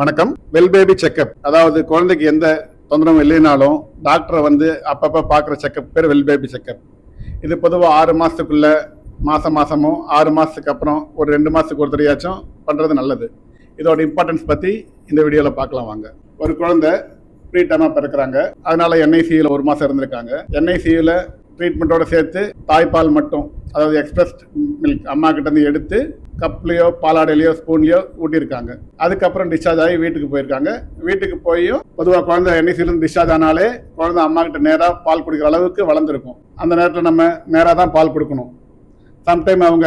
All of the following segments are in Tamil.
வணக்கம். வெல் பேபி செக்அப், அதாவது குழந்தைக்கு எந்த தொந்தரவும் இல்லைனாலும் டாக்டரை வந்து அப்பப்போ பார்க்குற செக்அப் பேர் வெல் பேபி செக்அப். இது பொதுவாக 6 மாதத்துக்குள்ள மாதமும் 6 மாதத்துக்கு அப்புறம் ஒரு 2 மாதத்துக்கு ஒரு தடையாச்சும் பண்ணுறது நல்லது. இதோட இம்பார்ட்டன்ஸ் பற்றி இந்த வீடியோவில் பார்க்கலாம் வாங்க. ஒரு குழந்தை ப்ரீ டைமாக பிறக்கிறாங்க, அதனால என்ஐசியூவில் 1 மாதம் இருந்திருக்காங்க. என்ஐசியூவில் ட்ரீட்மெண்ட்டோட சேர்த்து தாய்ப்பால் மட்டும், அதாவது எக்ஸ்பிரஸ் மில்க் அம்மா கிட்டேருந்து எடுத்து கப்லையோ பாலாடையிலையோ ஸ்பூன்லையோ ஊட்டியிருக்காங்க. அதுக்கப்புறம் டிஸ்சார்ஜ் ஆகி வீட்டுக்கு போயிருக்காங்க. வீட்டுக்கு போயும் பொதுவாக குழந்தை என்ஐசியூலேருந்து டிஸ்சார்ஜ் ஆனாலே குழந்தை அம்மா கிட்ட நேராக பால் குடிக்கிற அளவுக்கு வளர்ந்துருக்கும். அந்த நேரத்தில் நம்ம நேராக தான் பால் கொடுக்கணும். சம்டைம் அவங்க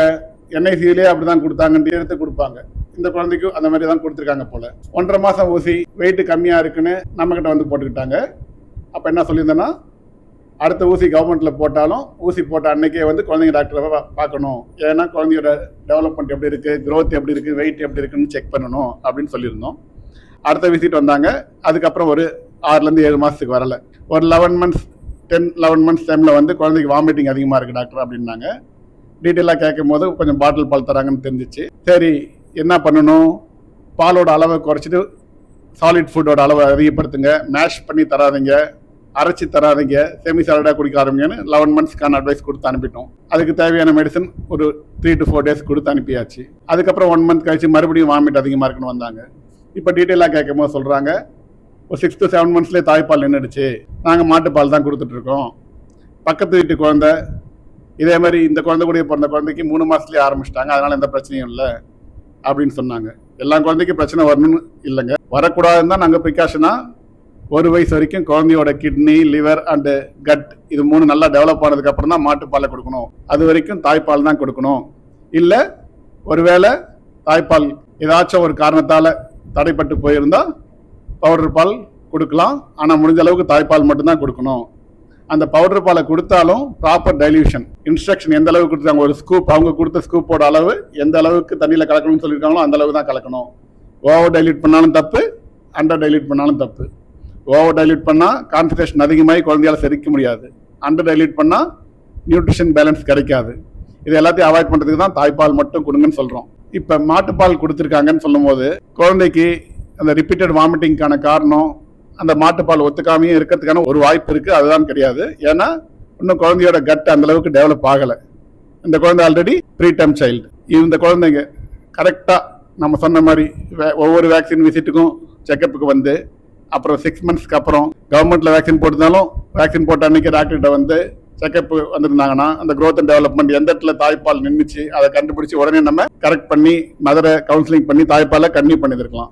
என்ஐசியூலேயே அப்படி தான் கொடுத்தாங்கன்னு எடுத்து கொடுப்பாங்க. இந்த குழந்தைக்கும் அந்த மாதிரி தான் கொடுத்துருக்காங்க போல. 1.5 மாதம் ஊசி வெயிட் கம்மியாக இருக்குன்னு நம்மக்கிட்ட வந்து போட்டுக்கிட்டாங்க. அப்போ என்ன சொல்லியிருந்தேன்னா, அடுத்த ஊசி கவர்மெண்ட்டில் போட்டாலும் ஊசி போட்ட அன்னைக்கே வந்து குழந்தைங்க டாக்டரை பார்க்கணும். ஏன்னா குழந்தையோட டெவலப்மெண்ட் எப்படி இருக்குது, க்ரோத் எப்படி இருக்குது, வெயிட் எப்படி இருக்குன்னு செக் பண்ணணும் அப்படின்னு சொல்லியிருந்தோம். அடுத்த விசிட் வந்தாங்க. அதுக்கப்புறம் ஒரு 6லேருந்து 7 மாதத்துக்கு வரலை. ஒரு 11 மந்த்ஸ் 10-11 மந்த்ஸ் டைமில் வந்து குழந்தைக்கு வாமிட்டிங் அதிகமாக இருக்குது டாக்டர் அப்படின்னாங்க. டீட்டெயிலாக கேட்கும் போது கொஞ்சம் பாட்டில் பால் தராங்கன்னு தெரிஞ்சிச்சு. சரி, என்ன பண்ணணும், பாலோட அளவை குறைச்சிட்டு சாலிட் ஃபுட்டோட அளவை அதிகப்படுத்துங்க, மேஷ் பண்ணி தராதிங்க, அரைச்சி தராதிங்க, செமி சாலடாக குடிக்க ஆரம்பிங்கன்னு 11 மந்த்ஸ்க்கான அட்வைஸ் கொடுத்து அனுப்பிட்டோம். அதுக்கு தேவையான மெடிசன் ஒரு 3 to 4 days கொடுத்து அனுப்பியாச்சு. அதுக்கப்புறம் 1 மந்த் கழிச்சு மறுபடியும் வாமிட் அதிகமாக இருக்குன்னு வந்தாங்க. இப்போ டீட்டெயிலாக கேட்கும் போது சொல்கிறாங்க, ஒரு 6 to 7 மந்த்ஸ்லேயே தாய்ப்பால் நின்றுடுச்சு, நாங்கள் மாட்டுப்பால் தான் கொடுத்துட்ருக்கோம். பக்கத்து வீட்டு குழந்தை இதே மாதிரி இந்த குழந்தை கூட பிறந்த குழந்தைக்கு 3 மாதத்துலேயே ஆரம்பிச்சிட்டாங்க, அதனால் எந்த பிரச்சனையும் இல்லை அப்படின்னு சொன்னாங்க. எல்லா குழந்தைக்கும் பிரச்சனை வரணும்னு இல்லைங்க, வரக்கூடாதுன்னு தான் நாங்கள் ப்ரிகாஷனாக 1 வயசு வரைக்கும் குழந்தையோட கிட்னி, லிவர் அண்டு கட் இது 3 நல்லா டெவலப் ஆனதுக்கப்புறம் தான் மாட்டுப்பாலை கொடுக்கணும். அது வரைக்கும் தாய்ப்பால் தான் கொடுக்கணும். இல்லை ஒருவேளை தாய்ப்பால் ஏதாச்சும் ஒரு காரணத்தால் தடைப்பட்டு போயிருந்தால் பவுடர் பால் கொடுக்கலாம். ஆனால் முடிஞ்ச அளவுக்கு தாய்ப்பால் மட்டும்தான் கொடுக்கணும். அந்த பவுடர் பாலை கொடுத்தாலும் ப்ராப்பர் டைல்யூஷன் இன்ஸ்ட்ரக்ஷன் எந்த அளவுக்கு கொடுத்தாங்க, ஒரு ஸ்கூப், அவங்க கொடுத்த ஸ்கூப்போட அளவு எந்த அளவுக்கு தண்ணியில் கலக்கணும்னு சொல்லியிருக்காங்களோ அந்த அளவு தான் கலக்கணும். ஓவர் டைல்யூட் பண்ணாலும் தப்பு, அண்டர் டைல்யூட் பண்ணாலும் தப்பு. ஓவர் டைல்யூட் பண்ணால் கான்சன்ட்ரேஷன் அதிகமாகி குழந்தையால் செரிக்க முடியாது. அண்டர் டைல்யூட் பண்ணால் நியூட்ரிஷன் பேலன்ஸ் கிடைக்காது. இது எல்லாத்தையும் அவாய்ட் பண்ணுறதுக்கு தான் தாய்ப்பால் மட்டும் கொடுங்கன்னு சொல்கிறோம். இப்போ மாட்டுப்பால் கொடுத்துருக்காங்கன்னு சொல்லும் போது குழந்தைக்கு அந்த ரிப்பீட்டட் வாமிட்டிங்கான காரணம் அந்த மாட்டுப்பால் ஒத்துக்காமையே இருக்கிறதுக்கான ஒரு வாய்ப்பு இருக்குது. அதுதான் கிடையாது. ஏன்னா இன்னும் குழந்தையோட கட் அந்த அளவுக்கு டெவலப் ஆகலை. இந்த குழந்தை ஆல்ரெடி ப்ரீ டைம் சைல்டு. இந்த குழந்தைங்க கரெக்டாக நம்ம சொன்ன மாதிரி ஒவ்வொரு வேக்சின் விசிட்டுக்கும் செக்கப்புக்கு வந்து அப்புறம் 6 மந்த்ஸ்க்கு அப்புறம் கவர்மெண்ட்டில் வேக்சின் போட்டிருந்தாலும் வேக்சின் போட்ட அன்றைக்கி டாக்டர்கிட்ட வந்து செக்கப் வந்திருந்தாங்கன்னா அந்த க்ரோத் அண்ட் டெவலப்மெண்ட் எந்த இடத்துல தாய்ப்பால் நின்றுச்சு அதை கண்டுபிடிச்சி உடனே நம்ம கரெக்ட் பண்ணி மதரை கவுன்சிலிங் பண்ணி தாய்ப்பாலை கன்டினியூ பண்ணியிருக்கலாம்.